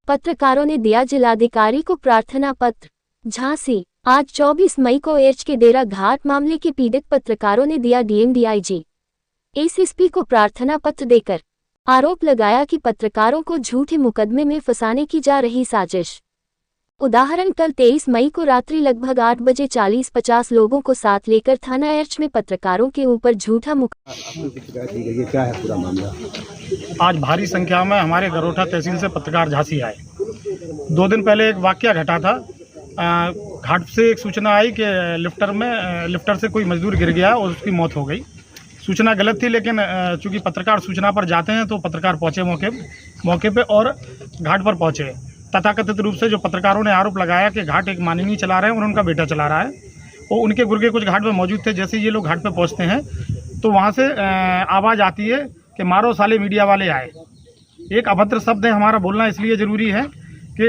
पत्रकारों ने दिया जिलाधिकारी को प्रार्थना पत्र। झांसी, आज 24 मई को एच के देरा घाट मामले के पीड़ित पत्रकारों ने दिया डीएम डीआईजी एसएसपी को प्रार्थना पत्र देकर आरोप लगाया कि पत्रकारों को झूठे मुकदमे में फंसाने की जा रही साजिश। उदाहरण, कल 23 मई को रात्रि लगभग 8 बजे 40-50 लोगों को साथ लेकर थाना एर्च में पत्रकारों के ऊपर झूठा क्या है पूरा मामला? आज भारी संख्या में हमारे गरोठा तहसील से पत्रकार झांसी आए। 2 दिन पहले एक वाकया घटा था। घाट से एक सूचना आई कि लिफ्टर से कोई मजदूर गिर गया और उसकी मौत हो गई। सूचना गलत थी, लेकिन चूंकि पत्रकार सूचना पर जाते हैं तो पत्रकार पहुंचे मौके पे और घाट पर पहुंचे। तथाकथित रूप से जो पत्रकारों ने आरोप लगाया कि घाट एक माननीय चला रहे हैं और उनका बेटा चला रहा है, और उनके गुर्गे कुछ घाट पर मौजूद थे। जैसे ये लोग घाट पर पहुँचते हैं तो वहाँ से आवाज़ आती है कि मारो साले मीडिया वाले आए। एक अभद्र शब्द है, हमारा बोलना इसलिए ज़रूरी है कि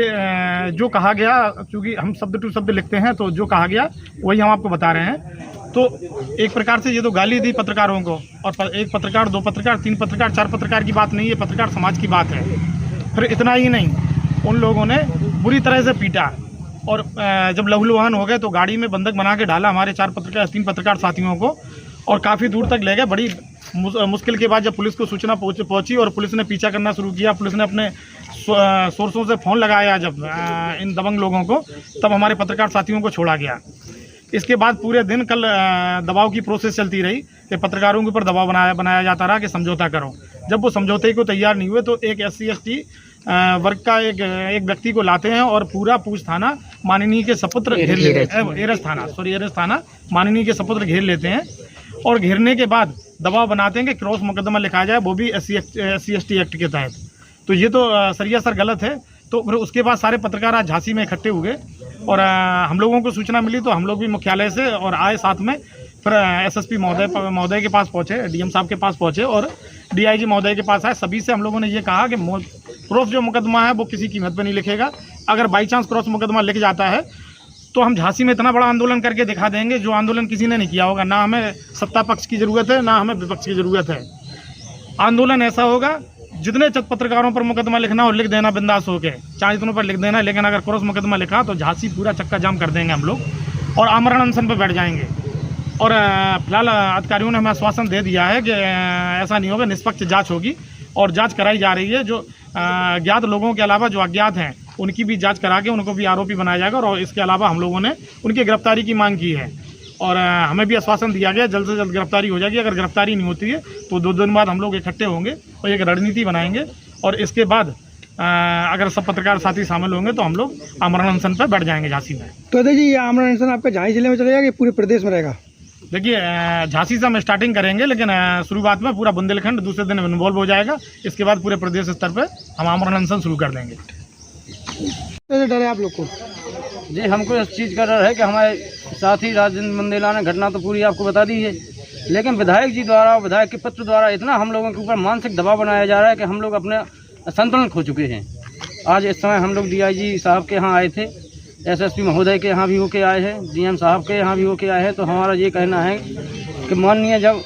जो कहा गया, चूँकि हम शब्द टू शब्द लिखते हैं तो जो कहा गया वही हम आपको बता रहे हैं। तो एक प्रकार से ये तो गाली दी पत्रकारों को, और एक पत्रकार, 2 पत्रकार, 3 पत्रकार, 4 पत्रकार की बात नहीं है, पत्रकार समाज की बात है। फिर इतना ही नहीं, उन लोगों ने बुरी तरह से पीटा, और जब लहूलुहान हो गए तो गाड़ी में बंधक बना के डाला हमारे 3 पत्रकार साथियों को, और काफ़ी दूर तक ले गए। बड़ी मुश्किल के बाद जब पुलिस को सूचना पहुंची और पुलिस ने पीछा करना शुरू किया, पुलिस ने अपने सोर्सों से फ़ोन लगाया जब इन दबंग लोगों को, तब हमारे पत्रकार साथियों को छोड़ा गया। इसके बाद पूरे दिन कल दबाव की प्रोसेस चलती रही कि पत्रकारों के ऊपर दबाव बनाया जाता रहा कि समझौता करो। जब वो समझौते को तैयार नहीं हुए तो एक SC/ST वर्ग का एक व्यक्ति को लाते हैं और पूरा पूछ थाना माननीय के सपुत्र घेर लेते हैं। एरस थाना माननीय के सपुत्र घेर लेते हैं, और घेरने के बाद दबाव बनाते हैं कि क्रॉस मुकदमा लिखा जाए, वो भी SC/ST एक्ट के तहत। तो ये तो सरियासर गलत है। तो फिर उसके बाद सारे पत्रकार आज झांसी में इकट्ठे हुए, और हम लोगों को सूचना मिली तो हम लोग भी मुख्यालय से और आए साथ में। फिर SSP महोदय के पास पहुँचे, DM साहब के पास पहुँचे और DIG महोदय के पास आए। सभी से हम लोगों ने ये कहा कि क्रॉस जो मुकदमा है वो किसी कीमत पर नहीं लिखेगा। अगर बाई चांस क्रॉस मुकदमा लिख जाता है तो हम झांसी में इतना बड़ा आंदोलन करके दिखा देंगे जो आंदोलन किसी ने नहीं किया होगा। ना हमें सत्ता पक्ष की ज़रूरत है, ना हमें विपक्ष की ज़रूरत है। आंदोलन ऐसा होगा, जितने पत्रकारों पर मुकदमा लिखना हो लिख देना बिंदास होके, चाहे इतनों पर लिख देना, लेकिन अगर क्रॉस मुकदमा लिखा तो झांसी पूरा चक्का जाम कर देंगे हम लोग, और आमरण अनशन पर बैठ जाएंगे। और फिलहाल अधिकारियों ने हमें आश्वासन दे दिया है कि ऐसा नहीं होगा, निष्पक्ष जाँच होगी, और जाँच कराई जा रही है। जो ज्ञात लोगों के अलावा जो अज्ञात हैं उनकी भी जांच करा के उनको भी आरोपी बनाया जाएगा, और इसके अलावा हम लोगों ने उनकी गिरफ्तारी की मांग की है, और हमें भी आश्वासन दिया गया जल्द से जल्द गिरफ्तारी हो जाएगी। अगर गिरफ्तारी नहीं होती है तो 2 दिन बाद हम लोग इकट्ठे होंगे और एक रणनीति बनाएंगे, और इसके बाद अगर सब पत्रकार साथी शामिल होंगे तो हम लोग आमरण अनशन पर बैठ जाएंगे झांसी में। तो जी, ये आमरण अनशन आपके झांसी जिले में चलेगा कि पूरे प्रदेश में रहेगा? देखिए, झांसी से हम स्टार्टिंग करेंगे, लेकिन शुरुआत में पूरा बुंदेलखंड दूसरे दिन इन्वॉल्व हो जाएगा। इसके बाद पूरे प्रदेश स्तर पर हम आमरण अनशन शुरू कर देंगे। डर है आप लोग को? जी, हमको इस चीज़ का डर है कि हमारे साथी राजेंद्र मंदेला ने घटना तो पूरी आपको बता दी है, लेकिन विधायक जी द्वारा, विधायक के पत्र द्वारा इतना हम लोगों के ऊपर मानसिक दबाव बनाया जा रहा है कि हम लोग अपने संतुलन खो चुके हैं। आज इस समय हम लोग DIG साहब के यहाँ आए थे, SSP महोदय के यहाँ भी होके आए हैं, DM साहब के यहाँ भी होके आए हैं। तो हमारा ये कहना है कि माननीय जब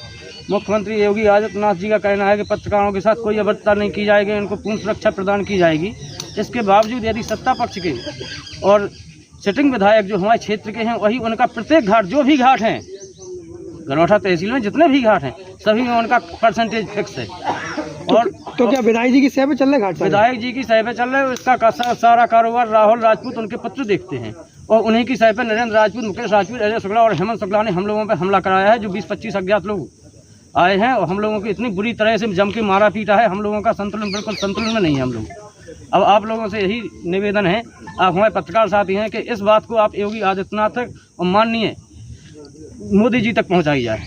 मुख्यमंत्री योगी आदित्यनाथ जी का कहना है कि पत्रकारों के साथ कोई अभद्रता नहीं की जाएगी, उनको पूर्ण सुरक्षा प्रदान की जाएगी, इसके बावजूद यदि सत्ता पक्ष के और सिटिंग विधायक जो हमारे क्षेत्र के हैं, वही उनका प्रत्येक घाट, जो भी घाट हैं गरोठा तहसील में जितने भी घाट हैं, सभी में उनका परसेंटेज फिक्स है। और तो क्या विधायक जी की सह पे चल रहे घाट? विधायक जी की सह पे चल रहे, इसका सारा कारोबार राहुल राजपूत उनके पत्र देखते हैं, और उन्हीं की सह पे नरेंद्र राजपूत, मुकेश राजपूत, अजय शुक्ला और हेमंत शुक्ला ने हम लोगों पर हमला कराया है। जो 20-25 अज्ञात लोग आए हैं और हम लोगों को इतनी बुरी तरह से जम के मारा पीटा है। हम लोगों का संतुलन बिल्कुल संतुलन में नहीं है हम लोग। अब आप लोगों से यही निवेदन है, आप हमारे पत्रकार साथी हैं, कि इस बात को आप योगी आदित्यनाथ और माननीय मोदी जी तक पहुँचाई जाए।